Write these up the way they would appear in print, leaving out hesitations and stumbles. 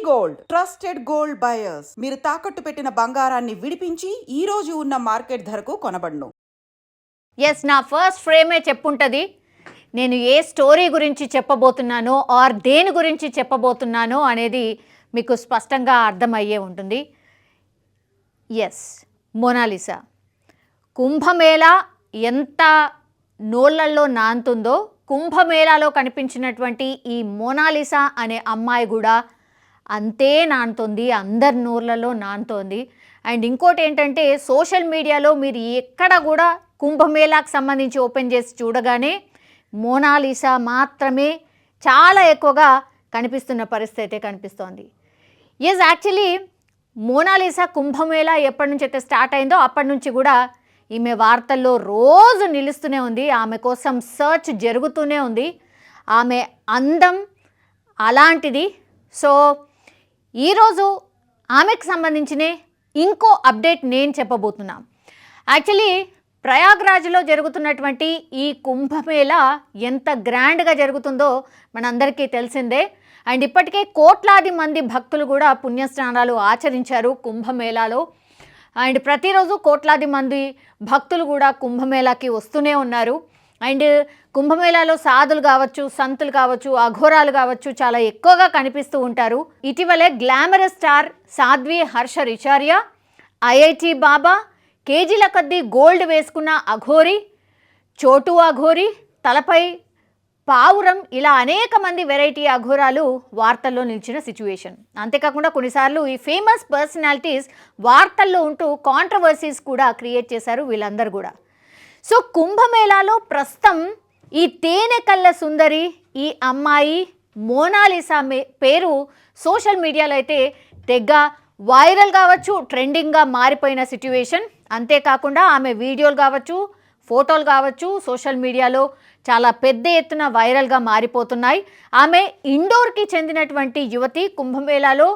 Gold trusted gold buyers మీరు తాకట్టు పెట్టిన బంగారాన్ని విడిపించి ఈ రోజు ఉన్న మార్కెట్ ధరకు కొనబడును. ఎస్, నా ఫస్ట్ ఫ్రేమే చెప్పుంటుంది నేను ఏ స్టోరీ గురించి చెప్పబోతున్నానో ఆర్ దేని గురించి చెప్పబోతున్నానో అనేది మీకు స్పష్టంగా అర్థమయ్యే ఉంటుంది. ఎస్, మోనాలిసా కుంభమేళా ఎంత నోళ్లలో నాంతుందో కుంభమేళాలో కనిపించినటువంటి ఈ మోనాలిసా అనే అమ్మాయి కూడా అంతే నానుతుంది, అందరి నోర్లలో నానుతోంది. అండ్ ఇంకోటి ఏంటంటే సోషల్ మీడియాలో మీరు ఎక్కడ కూడా కుంభమేళాకు సంబంధించి ఓపెన్ చేసి చూడగానే మోనాలిసా మాత్రమే చాలా ఎక్కువగా కనిపిస్తున్న పరిస్థితి అయితే కనిపిస్తోంది. ఎస్, యాక్చువల్లీ మోనాలిసా కుంభమేళా ఎప్పటి నుంచి అయితే స్టార్ట్ అయిందో అప్పటి నుంచి కూడా ఈమె వార్తల్లో రోజు నిలుస్తూనే ఉంది. ఆమె కోసం సర్చ్ జరుగుతూనే ఉంది. ఆమె అందం అలాంటిది. సో ఈరోజు ఆమెకు సంబంధించిన ఇంకో అప్డేట్ నేను చెప్పబోతున్నా. యాక్చువల్లీ ప్రయాగ్రాజ్లో జరుగుతున్నటువంటి ఈ కుంభమేళా ఎంత గ్రాండ్గా జరుగుతుందో మనందరికీ తెలిసిందే. అండ్ ఇప్పటికే కోట్లాది మంది భక్తులు కూడా పుణ్యస్నానాలు ఆచరించారు కుంభమేళాలో. అండ్ ప్రతిరోజు కోట్లాది మంది భక్తులు కూడా కుంభమేళాకి వస్తూనే ఉన్నారు. అండ్ కుంభమేళాలో సాధులు కావచ్చు, సంతులు కావచ్చు, అఘోరాలు కావచ్చు చాలా ఎక్కువగా కనిపిస్తూ ఉంటారు. ఇటీవలే గ్లామరస్ స్టార్ సాధ్వి హర్ష రిచారియా, ఐఐటి బాబా, కేజీల కొద్దీ గోల్డ్ వేసుకున్న అఘోరి, చోటు అఘోరి, తలపై పావురం, ఇలా అనేక మంది వెరైటీ అఘోరాలు వార్తల్లో నిలిచిన సిచ్యువేషన్. అంతేకాకుండా కొన్నిసార్లు ఈ ఫేమస్ పర్సనాలిటీస్ వార్తల్లో ఉంటూ కాంట్రవర్సీస్ కూడా క్రియేట్ చేశారు వీళ్ళందరూ కూడా. సో కుంభమేళాలో ప్రస్తుతం ఈ తేనె కళ్ళ సుందరి ఈ అమ్మాయి మోనాలిసా పేరు సోషల్ మీడియాలో అయితే తెగ వైరల్ కావచ్చు, ట్రెండింగ్గా మారిపోయిన సిచ్యువేషన్. అంతేకాకుండా ఆమె వీడియోలు కావచ్చు, ఫోటోలు కావచ్చు సోషల్ మీడియాలో చాలా పెద్ద ఎత్తున వైరల్గా మారిపోతున్నాయి. ఆమె ఇండోర్కి చెందినటువంటి యువతి. కుంభమేళాలో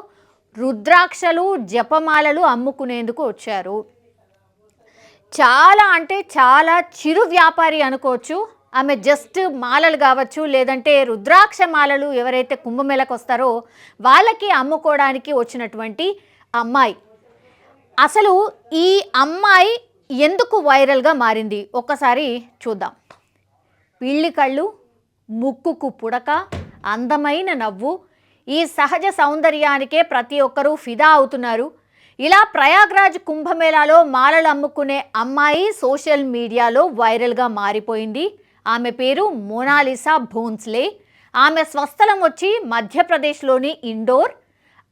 రుద్రాక్షలు, జపమాలలు అమ్ముకునేందుకు వచ్చారు. చాలా అంటే చాలా చిరు వ్యాపారి అనుకోవచ్చు. ఆమె జస్ట్ మాలలు కావచ్చు, లేదంటే రుద్రాక్ష మాలలు ఎవరైతే కుంభమేళకు వస్తారో వాళ్ళకి అమ్ముకోవడానికి వచ్చినటువంటి అమ్మాయి. అసలు ఈ అమ్మాయి ఎందుకు వైరల్గా మారింది ఒక్కసారి చూద్దాం. పిల్లి కళ్ళు, ముక్కుకు పుడక, అందమైన నవ్వు, ఈ సహజ సౌందర్యానికే ప్రతి ఒక్కరూ ఫిదా అవుతున్నారు. ఇలా ప్రయాగ్రాజ్ కుంభమేళాలో మాలలు అమ్ముకునే అమ్మాయి సోషల్ మీడియాలో వైరల్గా మారిపోయింది. ఆమె పేరు మోనాలిసా భోన్స్లే. ఆమె స్వస్థలం వచ్చి మధ్యప్రదేశ్లోని ఇండోర్.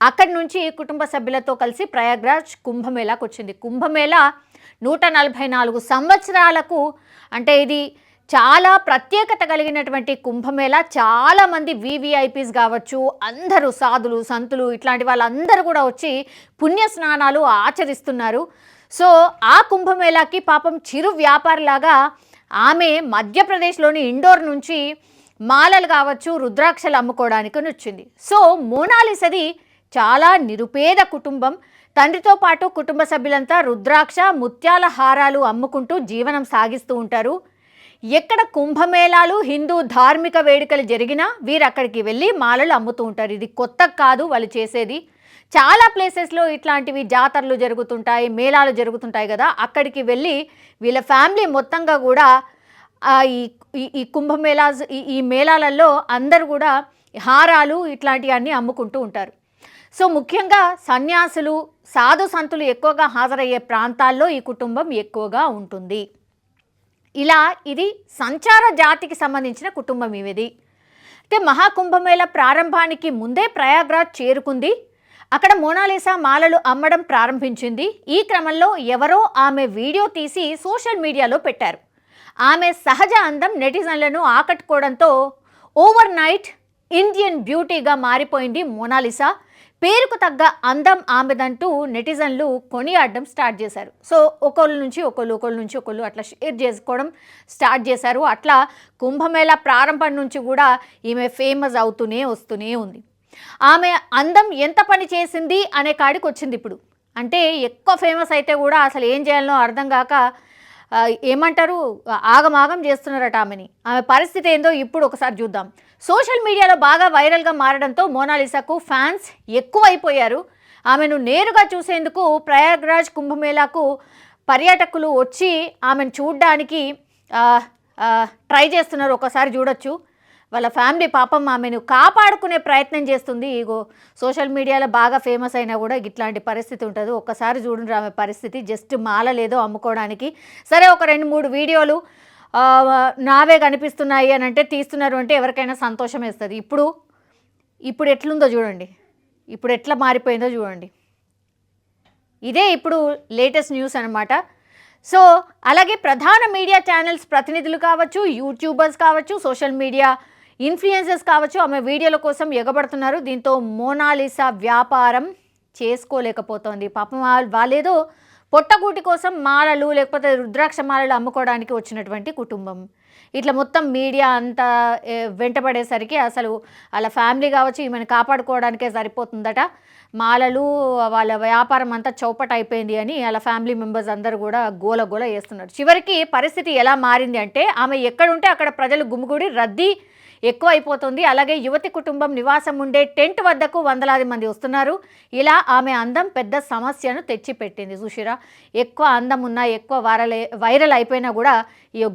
అక్కడి నుంచి కుటుంబ సభ్యులతో కలిసి ప్రయాగ్రాజ్ కుంభమేళాకు వచ్చింది. కుంభమేళా 144 సంవత్సరాలకు, అంటే ఇది చాలా ప్రత్యేకత కలిగినటువంటి కుంభమేళా. చాలామంది వివిఐపీస్ కావచ్చు, అందరూ సాధులు, సంతులు, ఇట్లాంటి వాళ్ళందరూ కూడా వచ్చి పుణ్యస్నానాలు ఆచరిస్తున్నారు. సో ఆ కుంభమేళాకి పాపం చిరు వ్యాపారిలాగా ఆమె మధ్యప్రదేశ్లోని ఇండోర్ నుంచి మాలలు కావచ్చు, రుద్రాక్షలు అమ్ముకోవడానికి వచ్చింది. సో మోనాలిసాది చాలా నిరుపేద కుటుంబం. తండ్రితో పాటు కుటుంబ సభ్యులంతా రుద్రాక్ష, ముత్యాల హారాలు అమ్ముకుంటూ జీవనం సాగిస్తూ ఉంటారు. ఎక్కడ కుంభమేళాలు, హిందూ ధార్మిక వేడుకలు జరిగినా వీరు అక్కడికి వెళ్ళి మాలలు అమ్ముతూ ఉంటారు. ఇది కొత్త కాదు వాళ్ళు చేసేది. చాలా ప్లేసెస్లో ఇట్లాంటివి జాతరలు జరుగుతుంటాయి, మేళాలు జరుగుతుంటాయి కదా, అక్కడికి వెళ్ళి వీళ్ళ ఫ్యామిలీ మొత్తంగా కూడా ఈ కుంభమేళాస్, ఈ మేళాలలో అందరూ కూడా హారాలు ఇట్లాంటివన్నీ అమ్ముకుంటూ ఉంటారు. సో ముఖ్యంగా సన్యాసులు, సాధు సంతులు ఎక్కువగా హాజరయ్యే ప్రాంతాల్లో ఈ కుటుంబం ఎక్కువగా ఉంటుంది. ఇలా ఇది సంచార జాతికి సంబంధించిన కుటుంబం ఇవిది. అయితే మహాకుంభమేళా ప్రారంభానికి ముందే ప్రయాగ్రాజ్ చేరుకుంది. అక్కడ మోనాలిసా మాలలు అమ్మడం ప్రారంభించింది. ఈ క్రమంలో ఎవరో ఆమె వీడియో తీసి సోషల్ మీడియాలో పెట్టారు. ఆమె సహజ అందం నెటిజన్లను ఆకట్టుకోవడంతో ఓవర్ నైట్ ఇండియన్ బ్యూటీగా మారిపోయింది మోనాలిసా. పేరుకు తగ్గ అందం ఆమెదంటూ నెటిజన్లు కొనియాడడం స్టార్ట్ చేశారు. సో ఒకళ్ళ నుంచి ఒకళ్ళు అట్లా షేర్ చేసుకోవడం స్టార్ట్ చేశారు. అట్లా కుంభమేళా ప్రారంభం నుంచి కూడా ఈమె ఫేమస్ అవుతూనే వస్తూనే ఉంది. ఆమె అందం ఎంత పని చేసింది అనే కాడికి వచ్చింది ఇప్పుడు. అంటే ఎక్కువ ఫేమస్ అయితే కూడా అసలు ఏం చేయాలనో అర్థం కాక ఏమంటారు ఆగమాగం చేస్తున్నారట ఆమెని. ఆమె పరిస్థితి ఏందో ఇప్పుడు ఒకసారి చూద్దాం. సోషల్ మీడియాలో బాగా వైరల్గా మారడంతో మోనాలిసాకు ఫ్యాన్స్ ఎక్కువైపోయారు. ఆమెను నేరుగా చూసేందుకు ప్రయాగ్రాజ్ కుంభమేళాకు పర్యాటకులు వచ్చి ఆమెను చూడడానికి ట్రై చేస్తున్నారు. ఒకసారి చూడొచ్చు. వాళ్ళ ఫ్యామిలీ పాపం ఆమెను కాపాడుకునే ప్రయత్నం చేస్తుంది. ఇగో సోషల్ మీడియాలో బాగా ఫేమస్ అయినా కూడా ఇట్లాంటి పరిస్థితి ఉంటుంది. ఒక్కసారి చూడండి ఆమె పరిస్థితి. జస్ట్ మాల లేదో అమ్ముకోవడానికి సరే ఒక 2-3 వీడియోలు నావే కనిపిస్తున్నాయి అని అంటే తీస్తున్నారు అంటే ఎవరికైనా సంతోషం వేస్తుంది. ఇప్పుడు ఎట్లుందో చూడండి, ఇప్పుడు ఎట్లా మారిపోయిందో చూడండి. ఇదే ఇప్పుడు లేటెస్ట్ న్యూస్ అనమాట. సో అలాగే ప్రధాన మీడియా ఛానల్స్ ప్రతినిధులు కావచ్చు, యూట్యూబర్స్ కావచ్చు, సోషల్ మీడియా ఇన్ఫ్లుయెన్సర్స్ కావచ్చు ఆమె వీడియోల కోసం ఎగబడుతున్నారు. దీంతో మోనాలిసా వ్యాపారం చేసుకోలేకపోతోంది. పాపం వాళ్ళేదో పొట్టగూటి కోసం మాలలు లేకపోతే రుద్రాక్ష మాలలు అమ్ముకోవడానికి వచ్చినటువంటి కుటుంబం. ఇట్లా మొత్తం మీడియా అంతా వెంటబడేసరికి అసలు వాళ్ళ ఫ్యామిలీ కావచ్చు ఈమెను కాపాడుకోవడానికే సరిపోతుందట. మాలలు వాళ్ళ వ్యాపారం అంతా చౌపట్ అయిపోయింది అని వాళ్ళ ఫ్యామిలీ మెంబర్స్ అందరూ కూడా గోల చేస్తున్నారు. చివరికి పరిస్థితి ఎలా మారింది అంటే ఆమె ఎక్కడుంటే అక్కడ ప్రజలు గుమిగూడి రద్దీ ఎక్కువ అయిపోతుంది. అలాగే యువతి కుటుంబం నివాసం ఉండే టెంట్ వద్దకు వందలాది మంది వస్తున్నారు. ఇలా ఆమె అందం పెద్ద సమస్యను తెచ్చిపెట్టింది. చూసిరా, ఎక్కువ అందం ఉన్నా ఎక్కువ వైరల్ అయిపోయినా కూడా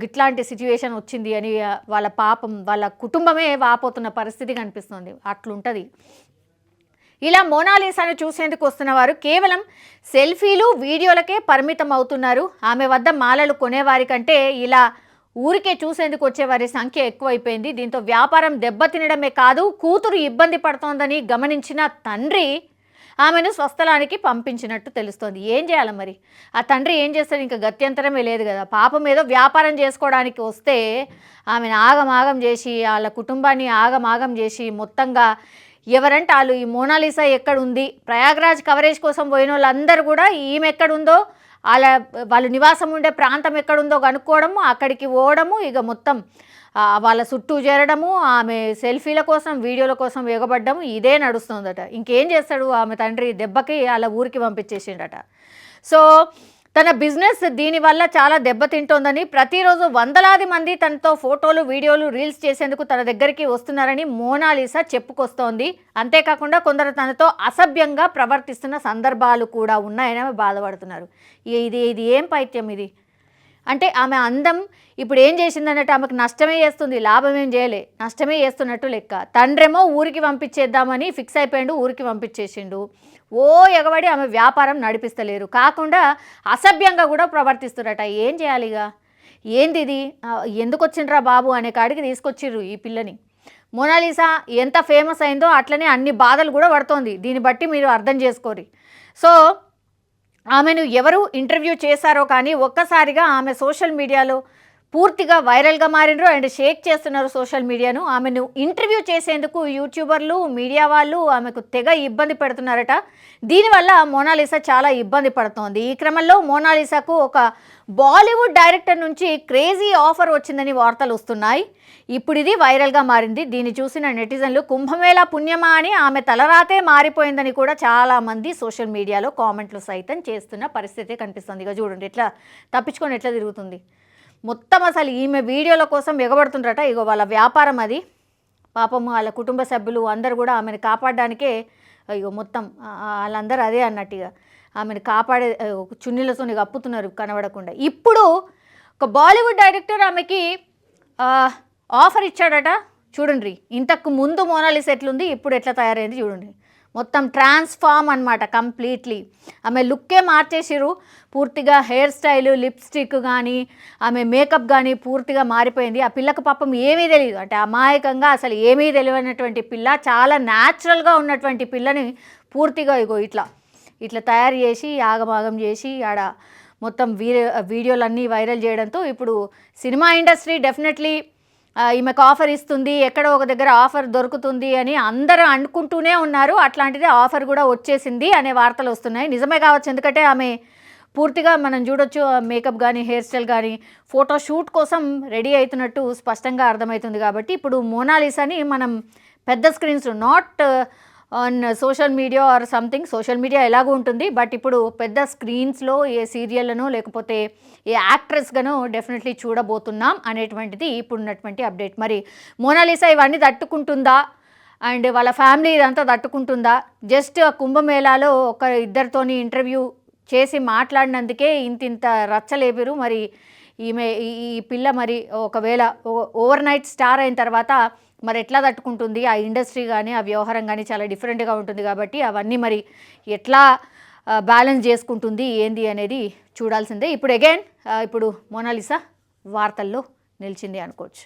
ఇట్లాంటి సిచ్యువేషన్ వచ్చింది అని వాళ్ళ పాపం వాళ్ళ కుటుంబమే వాపోతున్న పరిస్థితి కనిపిస్తుంది. అట్లుంటుంది. ఇలా మోనాలిసాను చూసేందుకు వస్తున్న వారు కేవలం సెల్ఫీలు వీడియోలకే పరిమితం అవుతున్నారు. ఆమె వద్ద మాలలు కొనేవారి కంటే ఇలా ఊరికే చూసేందుకు వచ్చేవారి సంఖ్య ఎక్కువైపోయింది. దీంతో వ్యాపారం దెబ్బతినడమే కాదు, కూతురు ఇబ్బంది పడుతోందని గమనించిన తండ్రి ఆమెను స్వస్థలానికి పంపించినట్టు తెలుస్తోంది. ఏం చేయాలి మరి? ఆ తండ్రి ఏం చేస్తాడు? ఇంకా గత్యంతరమే లేదు కదా. పాపం ఏదో వ్యాపారం చేసుకోవడానికి వస్తే ఆమెను ఆగమాగం చేసి వాళ్ళ కుటుంబాన్ని ఆగమాగం చేసి మొత్తంగా ఎవరంటే వాళ్ళు ఈ మోనాలిసా ఎక్కడుంది, ప్రయాగ్రాజ్ కవరేజ్ కోసం పోయిన వాళ్ళందరూ కూడా ఈమె ఎక్కడుందో వాళ్ళు నివాసం ఉండే ప్రాంతం ఎక్కడుందో కనుక్కోవడము, అక్కడికి పోవడము, ఇక మొత్తం వాళ్ళ చుట్టూ చేరడము, ఆమె సెల్ఫీల కోసం వీడియోల కోసం ఎగబడ్డము ఇదే నడుస్తుందట. ఇంకేం చేస్తాడు? ఆమె తండ్రి దెబ్బకి వాళ్ళ ఊరికి పంపించేసిండట. సో తన బిజినెస్ దీనివల్ల చాలా దెబ్బతింటోందని, ప్రతిరోజు వందలాది మంది తనతో ఫోటోలు వీడియోలు రీల్స్ చేసేందుకు తన దగ్గరికి వస్తున్నారని మోనాలిసా చెప్పుకొస్తోంది. అంతేకాకుండా కొందరు తనతో అసభ్యంగా ప్రవర్తిస్తున్న సందర్భాలు కూడా ఉన్నాయని ఆమె బాధపడుతున్నారు. ఇది ఏం పైత్యం ఇది? అంటే ఆమె అందం ఇప్పుడు ఏం చేసిందన్నట్టు ఆమెకు నష్టమే చేస్తుంది, లాభం ఏం చేయలే, నష్టమే చేస్తున్నట్టు లెక్క. తండ్రేమో ఊరికి పంపించేద్దామని ఫిక్స్ అయిపోయిండు, ఊరికి పంపించేసిండు. ఎగబడి ఆమె వ్యాపారం నడిపిస్తలేరు, కాకుండా అసభ్యంగా కూడా ప్రవర్తిస్తురట. ఏం చేయాలిగా? ఏంది ఇది? ఎందుకు వచ్చిండ్రా బాబు అనే కాడికి తీసుకొచ్చిర్రు ఈ పిల్లని. మోనాలిసా ఎంత ఫేమస్ అయిందో అట్లనే అన్ని బాధలు కూడా పడుతోంది. దీన్ని బట్టి మీరు అర్థం చేసుకోరి. సో ఆమెను ఎవరు ఇంటర్వ్యూ చేశారో కానీ ఒక్కసారిగా ఆమె సోషల్ మీడియాలో పూర్తిగా వైరల్గా మారినరు అండ్ షేక్ చేస్తున్నారు సోషల్ మీడియాను. ఆమెను ఇంటర్వ్యూ చేసేందుకు యూట్యూబర్లు మీడియా వాళ్ళు ఆమెకు తెగ ఇబ్బంది పెడుతున్నారట. దీనివల్ల మోనాలిసా చాలా ఇబ్బంది పడుతోంది. ఈ క్రమంలో మోనాలిసాకు ఒక బాలీవుడ్ డైరెక్టర్ నుంచి క్రేజీ ఆఫర్ వచ్చిందని వార్తలు వస్తున్నాయి. ఇప్పుడు ఇది వైరల్గా మారింది. దీన్ని చూసిన నెటిజన్లు కుంభమేళా పుణ్యమా అని ఆమె తలరాతే మారిపోయిందని కూడా చాలామంది సోషల్ మీడియాలో కామెంట్లు సైతం చేస్తున్న పరిస్థితి కనిపిస్తుంది. ఇక చూడండి ఎట్లా తప్పించుకొని ఎట్లా తిరుగుతుంది. మొత్తం అసలు ఈమె వీడియోల కోసం ఎగబడుతుండ్రట. ఇగో వాళ్ళ వ్యాపారం అది. పాపం వాళ్ళ కుటుంబ సభ్యులు అందరూ కూడా ఆమెను కాపాడడానికే ఇగో మొత్తం వాళ్ళందరూ అదే అన్నట్టుగా ఆమెను కాపాడే చున్నీలతో కప్పుతున్నారు కనబడకుండా. ఇప్పుడు ఒక బాలీవుడ్ డైరెక్టర్ ఆమెకి ఆఫర్ ఇచ్చాడట. చూడండి ఇంతకు ముందు మోనాలిసా ఎట్లుంది, ఇప్పుడు ఎట్లా తయారైంది చూడండి. మొత్తం ట్రాన్స్ఫార్మ్ అనమాట కంప్లీట్లీ. ఆమె లుక్కే మార్చేసిరు పూర్తిగా. హెయిర్ స్టైలు, లిప్స్టిక్ కానీ ఆమె మేకప్ కానీ పూర్తిగా మారిపోయింది. ఆ పిల్లకు పాపం ఏమీ తెలియదు, అంటే అమాయకంగా అసలు ఏమీ తెలియనటువంటి పిల్ల, చాలా న్యాచురల్గా ఉన్నటువంటి పిల్లని పూర్తిగా ఇగో ఇట్లా తయారు చేసి ఆగమాగం చేసి ఆడ మొత్తం వీడియోలన్నీ వైరల్ చేయడంతో ఇప్పుడు సినిమా ఇండస్ట్రీ డెఫినెట్లీ ఈమెకు ఆఫర్ ఇస్తుంది, ఎక్కడో ఒక దగ్గర ఆఫర్ దొరుకుతుంది అని అందరూ అనుకుంటూనే ఉన్నారు. అట్లాంటిది ఆఫర్ కూడా వచ్చేసింది అనే వార్తలు వస్తున్నాయి. నిజమే కావచ్చు, ఎందుకంటే ఆమె పూర్తిగా మనం చూడొచ్చు మేకప్ కానీ హెయిర్ స్టైల్ కానీ ఫోటో షూట్ కోసం రెడీ అవుతున్నట్టు స్పష్టంగా అర్థమవుతుంది. కాబట్టి ఇప్పుడు మోనాలిసాని మనం పెద్ద screens, not on social media or something. Social media ఎలాగో ఉంటుంది, బట్ ఇప్పుడు పెద్ద స్క్రీన్స్లో ఏ సీరియల్ను లేకపోతే ఏ యాక్ట్రెస్గాను డెఫినెట్లీ చూడబోతున్నాం అనేటువంటిది ఇప్పుడున్నటువంటి అప్డేట్. మరి మోనాలిసా ఇవన్నీ తట్టుకుంటుందా అండ్ వాళ్ళ ఫ్యామిలీ ఇదంతా తట్టుకుంటుందా? జస్ట్ ఆ కుంభమేళాలో ఒక ఇద్దరితోని ఇంటర్వ్యూ చేసి మాట్లాడినందుకే ఇంత రచ్చలేపిరు. మరి ఈ పిల్ల మరి ఒకవేళ ఓవర్ నైట్ స్టార్ అయిన తర్వాత మరి ఎట్లా తట్టుకుంటుంది? ఆ ఇండస్ట్రీ కానీ ఆ వ్యవహారం కానీ చాలా డిఫరెంట్గా ఉంటుంది కాబట్టి అవన్నీ మరి ఎట్లా బ్యాలెన్స్ చేసుకుంటుంది ఏంది అనేది చూడాల్సిందే. ఇప్పుడు అగైన్ ఇప్పుడు మోనాలిసా వార్తల్లో నిలిచింది అనుకోవచ్చు.